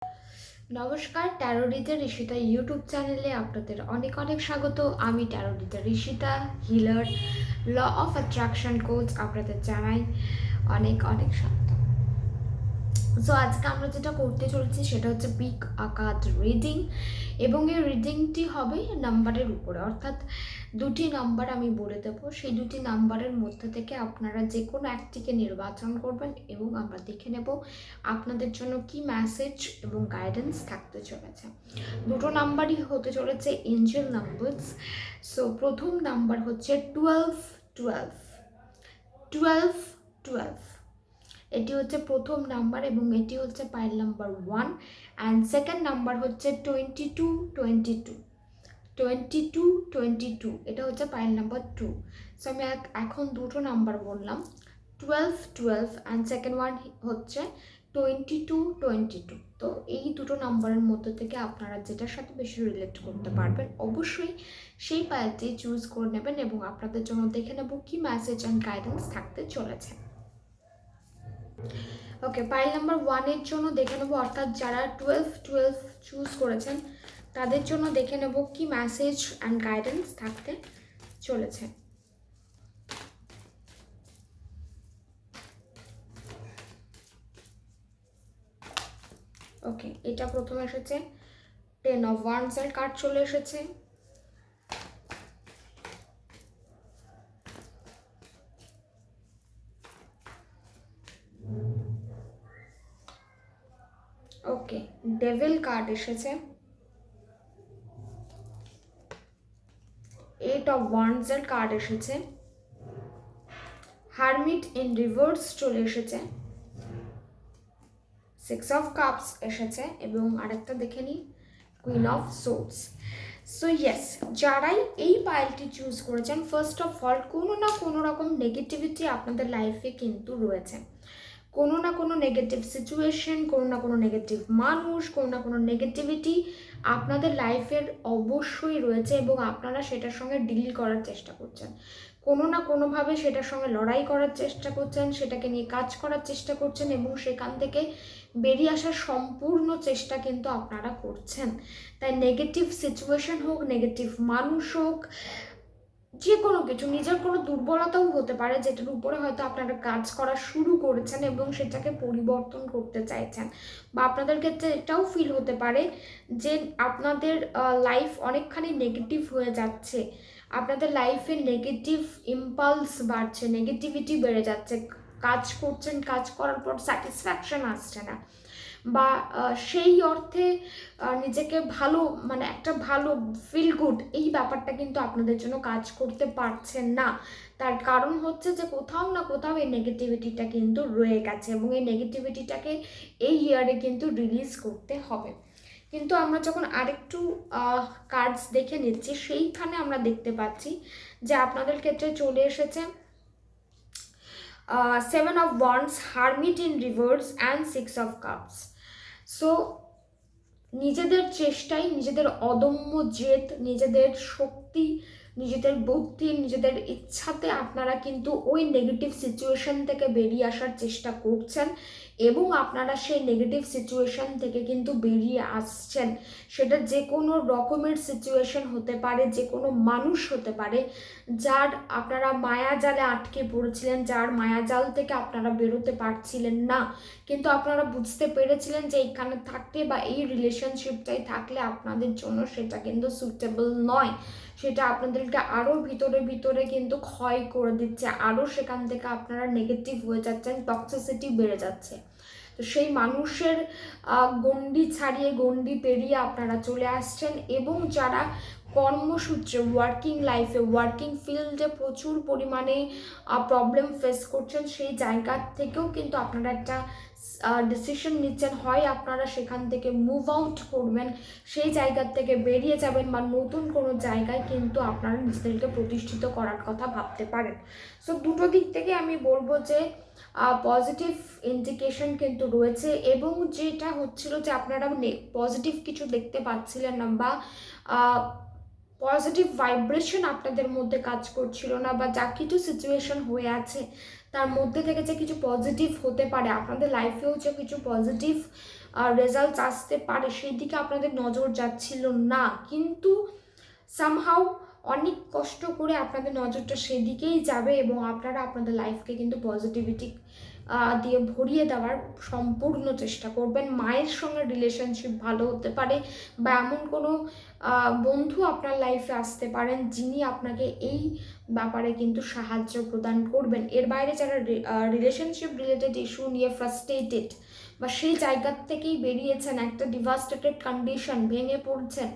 নমস্কার, ট্যারোরিতে ঋষিতা ইউটিউব চ্যানেলে আপনাদের অনেক অনেক স্বাগত। আমি ট্যারোরিতে Rishita, healer, law of attraction coach. আপনাদের জানাই অনেক অনেক স্বাগত। সো আজকে আমরা যেটা করতে চলেছি সেটা হচ্ছে পিক আ কার্ড রিডিং, এবং এই রিডিংটি হবে নাম্বারের উপরে, অর্থাৎ দুটি নাম্বার আমি বলে দেবো। সেই দুটি নাম্বারের মধ্যে থেকে আপনারা যে কোনো একটিকে নির্বাচন করবেন এবং আমরা দেখে নেব আপনাদের জন্য কি মেসেজ এবং গাইডেন্স থাকতে চলেছে। দুটো নাম্বারই হতে চলেছে এঞ্জেল নাম্বারস। সো প্রথম নাম্বার হচ্ছে 12 12 12 12। এটি হচ্ছে প্রথম নাম্বার এবং এটি হচ্ছে pile number 1। And second number হচ্ছে 22 22 22 22। এটা হচ্ছে পাইল নাম্বার 2। সো আমি এখন দুটো নাম্বার বললাম, 12 12 অ্যান্ড সেকেন্ড ওয়ান হচ্ছে 22 22। তো এই দুটো নাম্বারের মধ্যে থেকে আপনারা যেটার সাথে বেশি রিলেট করতে পারবেন অবশ্যই সেই পাইলটি চুজ করে নেবেন এবং আপনাদের জন্য দেখে নেব কি মেসেজ অ্যান্ড গাইডেন্স থাকতে চলেছে। ওকে, পাইল নাম্বার 1-এর জন্য দেখে নেব, অর্থাৎ যারা 12 12 চুজ করেছেন তাদের জন্য দেখে নেব কি মেসেজ অ্যান্ড গাইডেন্স থাকতে চলেছে। ওকে, এটা প্রথমে এসেছে 10 অফ ওয়ান্ডস-এর কার্ড চলে এসেছে। ওকে, ডেভিল কার্ড এসেছে। 8 অফ ওয়ান্ডস-এর কার্ড এসেছে। হারমিট ইন রিভার্স চলে এসেছে। 6 অফ কাপস এসেছে এবং আরেকটা দেখে নিই, queen of swords. So yes, যারাই এই পাইলটি চুজ করেছেন, ফার্স্ট অফ অল কোনো না কোনো রকম নেগেটিভিটি আপনাদের লাইফে কিন্তু রয়েছে। কোনো না কোনো নেগেটিভ সিচুয়েশন, কোনো না কোনো নেগেটিভ মানুষ, কোনো না কোনো নেগেটিভিটি আপনাদের লাইফের অবশ্যই রয়েছে এবং আপনারা সেটার সঙ্গে ডিল করার চেষ্টা করছেন। কোনো না কোনোভাবে সেটার সঙ্গে লড়াই করার চেষ্টা করছেন, সেটাকে নিয়ে কাজ করার চেষ্টা করছেন এবং সেখান থেকে বেরিয়ে আসার সম্পূর্ণ চেষ্টা কিন্তু আপনারা করছেন। তাই নেগেটিভ সিচুয়েশন হোক, নেগেটিভ মানুষ হোক, যে কোনো কিছু, নিজের কোনো দুর্বলতাও হতে পারে যেটার উপরে হয়তো আপনারা কাজ করা শুরু করেছেন এবং সেটাকে পরিবর্তন করতে চাইছেন, বা আপনাদের ক্ষেত্রে এটাও ফিল হতে পারে যে আপনাদের লাইফ অনেকখানি নেগেটিভ হয়ে যাচ্ছে, আপনাদের লাইফে নেগেটিভ ইম্পালস বাড়ছে, নেগেটিভিটি বেড়ে যাচ্ছে, কাজ করছেন, কাজ করার পর স্যাটিসফ্যাকশন আসছে না, বা সেই অর্থে নিজেকে ভালো, মানে একটা ভালো ফিল গুড, এই ব্যাপারটা কিন্তু আপনাদের জন্য কাজ করতে পারছেন না। তার কারণ হচ্ছে যে কোথাও না কোথাও এই নেগেটিভিটিটা কিন্তু রয়ে গেছে এবং এই নেগেটিভিটিটাকে এই ইয়ারে কিন্তু রিলিজ করতে হবে। কিন্তু আমরা যখন আরেকটু কার্ডস দেখে নিচ্ছি, সেইখানে আমরা দেখতে পাচ্ছি যে আপনাদের ক্ষেত্রে চলে এসেছে 7 of wands, hermit in reverse and 6 of cups. So নিজেদের চেষ্টায়, নিজেদের অদম্য জেদ, নিজেদের শক্তি, নিজেদের বুদ্ধি, নিজেদের ইচ্ছাতে আপনারা কিন্তু ওই নেগেটিভ সিচুয়েশন থেকে বেরিয়ে আসার চেষ্টা করছেন এবং আপনারা সেই নেগেটিভ সিচুয়েশন থেকে কিন্তু বেরিয়ে আসছেন। সেটা যে কোনো রকমের সিচুয়েশন হতে পারে, যে কোনো মানুষ হতে পারে যার আপনারা মায়াজালে আটকে পড়েছিলেন, যার মায়াজাল থেকে আপনারা বেরোতে পারছিলেন না, কিন্তু আপনারা বুঝতে পেরেছিলেন যে এইখানে থাকতে বা এই রিলেশনশিপটাই থাকলে আপনাদের জন্য সেটা কিন্তু সুইটেবল নয়, সেটা আপনাদেরকে আরও ভিতরে ভিতরে কিন্তু ক্ষয় করে দিচ্ছে, আরও সেখান থেকে আপনারা নেগেটিভ হয়ে যাচ্ছেন, টক্সিসিটি বেড়ে যাচ্ছে। তো সেই মানুষের গণ্ডি ছাড়িয়ে, গণ্ডি পেরিয়ে আপনারা চলে আসছেন এবং যারা কর্মসূত্রে, ওয়ার্কিং লাইফে, ওয়ার্কিং ফিল্ডে প্রচুর পরিমাণে প্রবলেম ফেস করছেন, সেই জায়গা থেকেও কিন্তু আপনারা একটা ডিসিশন নিচ্ছেন, হয় আপনারা সেখান থেকে মুভ আউট করবেন, সেই জায়গার থেকে বেরিয়ে যাবেন, বা নতুন কোনো জায়গায় কিন্তু আপনারা নিজেদেরকে প্রতিষ্ঠিত করার কথা ভাবতে পারেন। সো দুটো দিক থেকে আমি বলবো যে পজিটিভ ইন্ডিকেশন কিন্তু রয়েছে এবং যেটা হচ্ছিল যে আপনারা পজিটিভ কিছু দেখতে পাচ্ছিলেন না, বা পজিটিভ ভাইব্রেশন আপনাদের মধ্যে কাজ করছিল না, বা যা কিছু সিচুয়েশন হয়ে আছে তার মধ্যে থেকে যে কিছু পজিটিভ হতে পারে, আপনাদের লাইফেও যে কিছু পজিটিভ রেজাল্টস আসতে পারে সেই দিকে আপনাদের নজর যাচ্ছিল না, কিন্তু সামহাউ অনেক কষ্ট করে আপনাদের নজরটা সেদিকেই যাবে এবং আপনারা আপনাদের লাইফকে কিন্তু পজিটিভিটি দিয়ে ভরিয়ে দেওয়ার সম্পূর্ণ চেষ্টা করবেন। মায়ের সঙ্গে রিলেশনশিপ ভালো হতে পারে বা এমন কোনো বন্ধু আপনার লাইফে আসতে পারেন যিনি আপনাকে এই ব্যাপারে কিন্তু সাহায্য প্রদান করবেন। এর বাইরে যারা রিলেশনশিপ রিলেটেড ইস্যু নিয়ে ফ্রাস্ট্রেটেড বা সেই জায়গা থেকেই বেরিয়েছেন, একটা ডিভাস্টেটেড কন্ডিশন, ভেঙে পড়ছেন,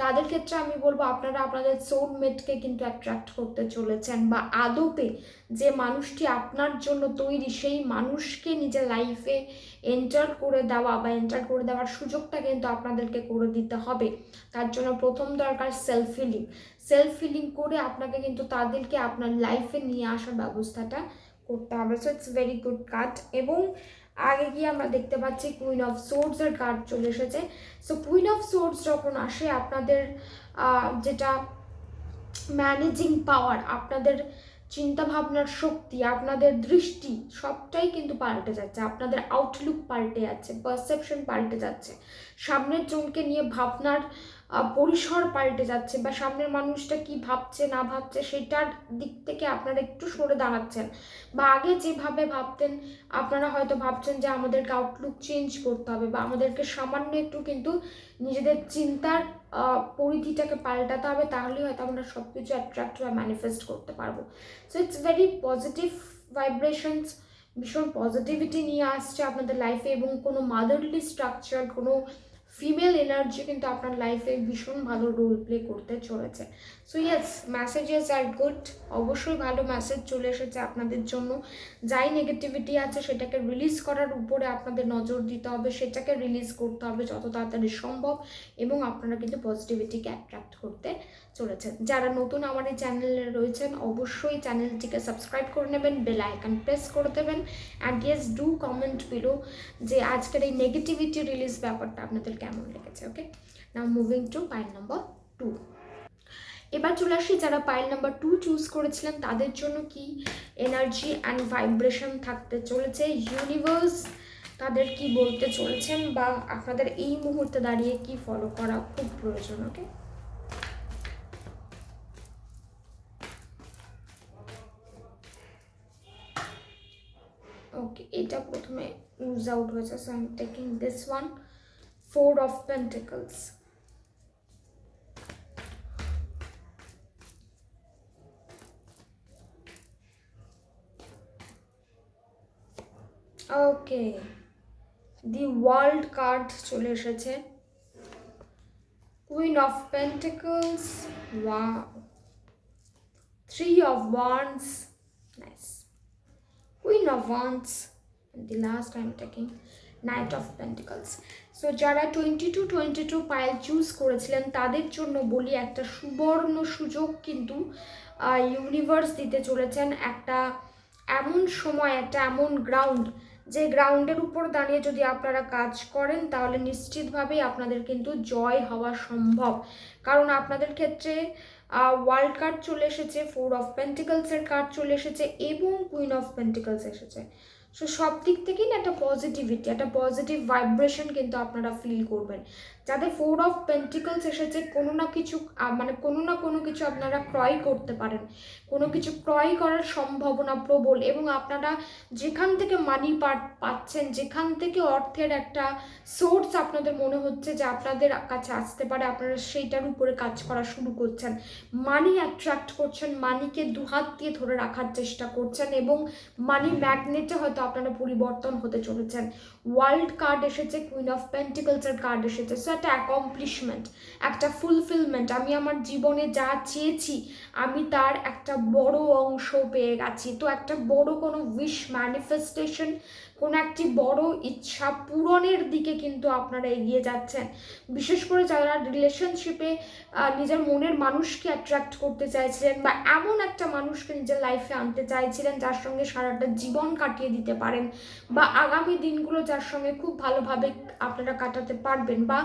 তাদের ক্ষেত্রে আমি বলবো আপনারা আপনাদের সোলমেটকে কিন্তু অ্যাট্রাক্ট করতে চলেছেন, বা আদপে যে মানুষটি আপনার জন্য তৈরি সেই মানুষকে নিজের লাইফে এন্টার করে দেওয়া বা এন্টার করে দেওয়ার সুযোগটা কিন্তু আপনাদেরকে করে দিতে হবে। তার জন্য প্রথম দরকার সেলফ হিলিং করে আপনাকে কিন্তু তাদেরকে আপনার লাইফে নিয়ে আসার ব্যবস্থাটা করতে হবে। So it's very good card. এবং আগে গিয়ে আমরা দেখতে পাচ্ছি কুইন অফ সোর্ডসের কার্ড চলে এসেছে। সো কুইন অফ সোর্ডস যখন আসে, আপনাদের যেটা ম্যানেজিং পাওয়ার, আপনাদের চিন্তা ভাবনার শক্তি, আপনাদের দৃষ্টি সবটাই কিন্তু পাল্টে যাচ্ছে, আপনাদের আউটলুক পাল্টে যাচ্ছে, পারসেপশন পাল্টে যাচ্ছে, সামনের জনকে নিয়ে ভাবনার পরিসর পাল্টে যাচ্ছে, বা সামনের মানুষটা কি ভাবছে না ভাবছে সেটার দিক থেকে আপনারা একটু সরে দাঁড়াচ্ছেন, বা আগে যেভাবে ভাবতেন আপনারা হয়তো ভাবছেন যে আমাদেরকে আউটলুক চেঞ্জ করতে হবে, বা আমাদেরকে সামান্য একটু কিন্তু নিজেদের চিন্তার পরিধিটাকে পাল্টাতে হবে, তাহলেই হয়তো আমরা সব কিছু অ্যাট্রাক্ট বা ম্যানিফেস্ট করতে পারবো। So it's very positive vibrations, ভীষণ পজিটিভিটি নিয়ে আসছে আপনাদের লাইফে, এবং কোনো মাদারলি স্ট্রাকচার, কোনো ফিমেল এনার্জি কিন্তু আপনার লাইফে ভীষণ ভালো রোল প্লে করতে চলেছে। সো ইয়েস, মেসেজেস আর গুড, অবশ্যই ভালো মেসেজ চলে এসেছে আপনাদের জন্য। যাই নেগেটিভিটি আছে সেটাকে রিলিজ করার উপরে আপনাদের নজর দিতে হবে, সেটাকে রিলিজ করতে হবে যত তাড়াতাড়ি সম্ভব, এবং আপনারা কিন্তু পজিটিভিটিকে অ্যাট্রাক্ট করতে চলেছেন। যারা নতুন আমার এই চ্যানেলে রয়েছেন অবশ্যই চ্যানেলটিকে সাবস্ক্রাইব করে নেবেন, বেল আইকন প্রেস করে দেবেন, and yes do comment below যে আজকের এই নেগেটিভিটি রিলিজ ব্যাপারটা আপনাদের কেমন লেগেছে। Okay, now moving to pile number 2। এবার চলে আসি যারা পাইল নাম্বার 2 চুজ করেছিলেন তাদের জন্য কি এনার্জি অ্যান্ড ভাইব্রেশন থাকতে চলেছে, ইউনিভার্স তাদের কি বলতে চলেছেন, বা আপনাদের এই মুহূর্তে দাঁড়িয়ে কি ফলো করা খুব প্রয়োজন। ওকে, ওকে, এটা প্রথমে লুজ আউট হয়েছে, so I am taking this one, 4 of pentacles. Okay, the world card চলে এসেছে, queen of pentacles, wow, 3 of wands, nice, Queen of Wands, and the last I'm taking Knight of Pentacles. So যারা 22 pile choose করেছিলেন তাদের জন্য বলি একটা সুবর্ণ সুযোগ কিন্তু ইউনিভার্স দিতে চলেছেন, একটা এমন সময়, একটা এমন গ্রাউন্ড, যে গ্রাউন্ডের উপর দাঁড়িয়ে যদি আপনারা কাজ করেন তাহলে নিশ্চিতভাবেই আপনাদের কিন্তু জয় হওয়া সম্ভব। কারণ আপনাদের ক্ষেত্রে ওয়ার্ল্ড কার্ড চলে এসেছে, 4 অফ পেন্টিকলসের কার্ড চলে এসেছে, এবং কুইন অফ পেন্টিকলস এসেছে। সো সব দিক থেকেই না একটা পজিটিভিটি, একটা পজিটিভ ভাইব্রেশন কিন্তু আপনারা ফিল করবেন। যাদের 4 অফ পেন্টিকলস এসেছে, কোনো না কিছু মানে কোনো না কোনো কিছু আপনারা ক্রয় করতে পারেন, কোনো কিছু ক্রয় করার সম্ভাবনা প্রবল, এবং আপনারা যেখান থেকে মানি পাচ্ছেন, যেখান থেকে অর্থের একটা সোর্স আপনাদের মনে হচ্ছে যে আপনাদের কাছে আসতে পারে, আপনারা সেইটার উপরে কাজ করা শুরু করছেন, মানি অ্যাট্রাক্ট করছেন, মানিকে দুহাত দিয়ে ধরে রাখার চেষ্টা করছেন, এবং মানি ম্যাগনেটে হয়তো আপনারা পরিবর্তন হতে চলেছেন। ওয়ার্ল্ড কার্ড এসেছে, কুইন অফ পেন্টিকলসের কার্ড এসেছে, সো একটা অ্যাকমপ্লিশমেন্ট, একটা ফুলফিলমেন্ট, আমি আমার জীবনে যা চেয়েছি আমি তার একটা বড় অংশ পেয়ে গেছি। তো একটা বড় কোনো উইশ ম্যানিফেস্টেশন, কোনো একটি বড় ইচ্ছা পূরণের দিকে কিন্তু আপনারা এগিয়ে যাচ্ছেন। বিশেষ করে যারা রিলেশনশিপে নিজের মনের মানুষকে অ্যাট্রাক্ট করতে চাইছিলেন, বা এমন একটা মানুষকে নিজের লাইফে আনতে চাইছিলেন যার সঙ্গে সারাটা জীবন কাটিয়ে দিতে পারেন, বা আগামী দিনগুলো যার সঙ্গে খুব ভালোভাবে আপনারা কাটাতে পারবেন, বা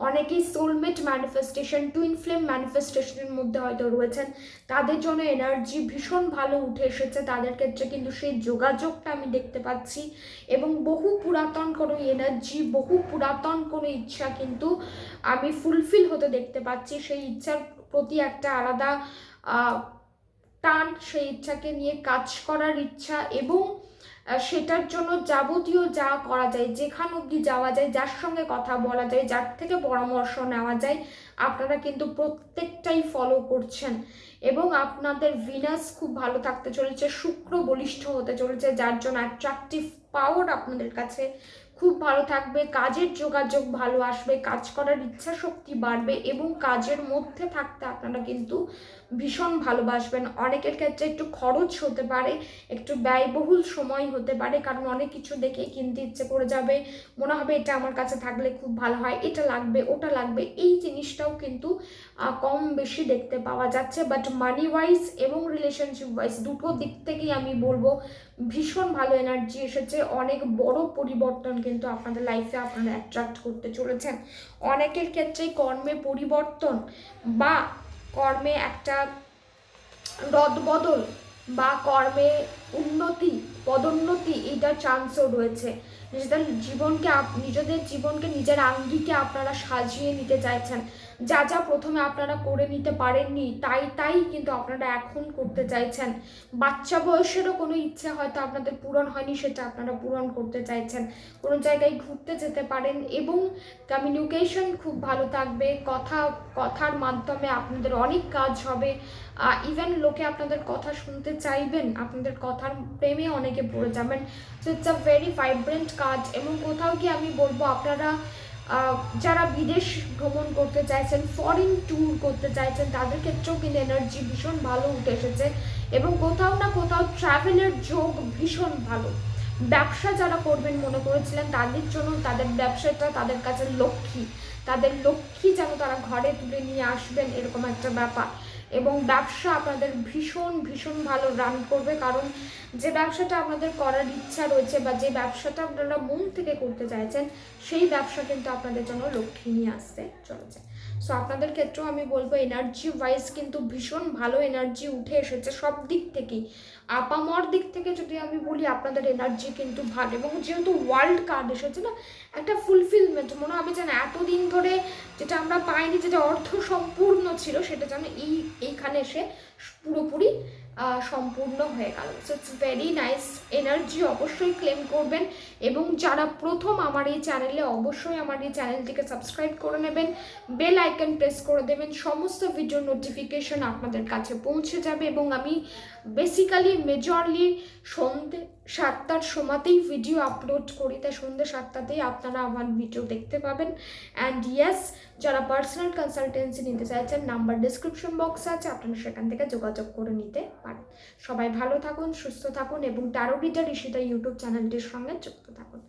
অনেকেই সোলমেট ম্যানিফেস্টেশন, টুইন ফ্লেম ম্যানিফেস্টেশনের মধ্যে হয়তো রয়েছেন, তাদের জন্য এনার্জি ভীষণ ভালো উঠে এসেছে। তাদের ক্ষেত্রে কিন্তু সেই যোগাযোগটা আমি দেখতে পাচ্ছি, এবং বহু পুরাতন কোনো এনার্জি, বহু পুরাতন কোনো ইচ্ছা কিন্তু আমি ফুলফিল হতে দেখতে পাচ্ছি। সেই ইচ্ছার প্রতি একটা আলাদা টান, সেই ইচ্ছাকে নিয়ে কাজ করার ইচ্ছা, এবং সেটার জন্য যাবতীয় যা করা যায়, যেখান অবধি যাওয়া যায়, যার সঙ্গে কথা বলা যায়, যার থেকে পরামর্শ নেওয়া যায়, আপনারা কিন্তু প্রত্যেকটাই ফলো করছেন। এবং আপনাদের ভিনাস খুব ভালো থাকতে চলেছে, শুক্র বলিষ্ঠ হতে চলেছে, যার জন্য অ্যাট্রাকটিভ পাওয়ার আপনাদের কাছে খুব ভালো থাকবে, কাজের যোগাযোগ ভালো আসবে, কাজ করার ইচ্ছা শক্তি বাড়বে, এবং কাজের মধ্যে থাকতে আপনারা কিন্তু ভীষণ ভালোবাসবেন। অনেকের ক্ষেত্রে একটু খরচ হতে পারে, একটু ব্যয়বহুল সময় হতে পারে, কারণ অনেক কিছু দেখে কিনতে ইচ্ছে করে যাবে, মনে হবে এটা আমার কাছে থাকলে খুব ভালো হয়, এটা লাগবে, ওটা লাগবে, এই জিনিসটাও কিন্তু কম বেশি দেখতে পাওয়া যাচ্ছে। বাট মানি ওয়াইজ এবং রিলেশনশিপ ওয়াইজ দুটো দিক থেকেই আমি বলবো ভীষণ ভালো এনার্জি এসেছে। অনেক বড় পরিবর্তন কিন্তু আপনাদের লাইফে আপনারা অ্যাট্রাক্ট করতে চলেছেন। অনেকের ক্ষেত্রেই কর্মে পরিবর্তন বা কর্মে একটা রদবদল বা কর্মে উন্নতি, পদোন্নতি, এইটার চান্সও রয়েছে। নিজেদের জীবনকে নিজের আঙ্গিকে আপনারা সাজিয়ে নিতে চাইছেন। যা যা প্রথমে আপনারা করে নিতে পারেননি, তাই কিন্তু আপনারা এখন করতে চাইছেন। বাচ্চা বয়সেরও কোনো ইচ্ছা হয়তো আপনাদের পূরণ হয়নি, সেটা আপনারা পূরণ করতে চাইছেন। কোনো জায়গায় ঘুরতে যেতে পারেন, এবং কমিউনিকেশন খুব ভালো থাকবে। কথার মাধ্যমে আপনাদের অনেক কাজ হবে। ইভেন লোকে আপনাদের কথা শুনতে চাইবেন, আপনাদের কথার প্রেমে অনেকে পড়ে যাবেন। So it's a very vibrant কাজ। এবং কোথাও গিয়ে আমি বলবো আপনারা যারা বিদেশ ভ্রমণ করতে চাইছেন, ফরেন ট্যুর করতে চাইছেন, তাদের ক্ষেত্রেও কিন্তু এনার্জি ভীষণ ভালো উঠে এসেছে, এবং কোথাও না কোথাও ট্রাভেলের যোগ ভীষণ ভালো। ব্যবসা যারা করবেন মনে করেছিলেন, তাদের জন্য তাদের ব্যবসাটা তাদের কাছে লক্ষ্মী, তাদের লক্ষ্মী যেন তারা ঘরে তুলে নিয়ে আসবেন, এরকম একটা ব্যাপার। এবং ব্যবসা আপনাদের ভীষণ ভীষণ ভালো রান করবে, কারণ যে ব্যবসাটা আপনাদের করার ইচ্ছা রয়েছে বা যে ব্যবসাটা আপনারা মন থেকে করতে চাইছেন, সেই ব্যবসা কিন্তু আপনাদের জন্য লক্ষ্মী নিয়ে আসতে চলেছে। সো আপনাদের ক্ষেত্রেও আমি বলবো এনার্জি ওয়াইজ কিন্তু ভীষণ ভালো এনার্জি উঠে এসেছে সব দিক থেকেই। আপামর দিক থেকে যদি আমি বলি, আপনাদের এনার্জি কিন্তু ভালো। এবং যেহেতু ওয়ার্ল্ড কার্ড এসেছে না, একটা ফুলফিলমেন্ট মনে হবে যেন এতদিন ধরে যেটা আমরা পাইনি, যেটা অর্থ সম্পূর্ণ ছিল, সেটা যেন এইখানে এসে পুরোপুরি সম্পূর্ণ হয়ে গেল। So it's very nice energy. অবশ্যই ক্লেম করবেন, এবং যারা প্রথম আমার এই চ্যানেলে, অবশ্যই আমার এই চ্যানেলটিকে সাবস্ক্রাইব করে নেবেন, বেল আইকন প্রেস করে দেবেন, সমস্ত ভিডিও নোটিফিকেশন আপনাদের কাছে পৌঁছে যাবে। এবং আমি বেসিক্যালি মেজরলি সন্ধ্যে 7টার সময়তেই ভিডিও আপলোড করি, তাই সন্ধ্যে 7টাতেই আপনারা আমার ভিডিও দেখতে পাবেন। অ্যান্ড ইয়েস, যারা পার্সোনাল কনসালটেন্সি নিতে চাইছেন, নাম্বার ডিসক্রিপশন বক্সে আছে, আপনারা সেখান থেকে যোগাযোগ করে নিতে পারেন। সবাই ভালো থাকুন, সুস্থ থাকুন, এবং ট্যারো রিডার ঈশিতা ইউটিউব চ্যানেলটির সঙ্গে যুক্ত থাকুন।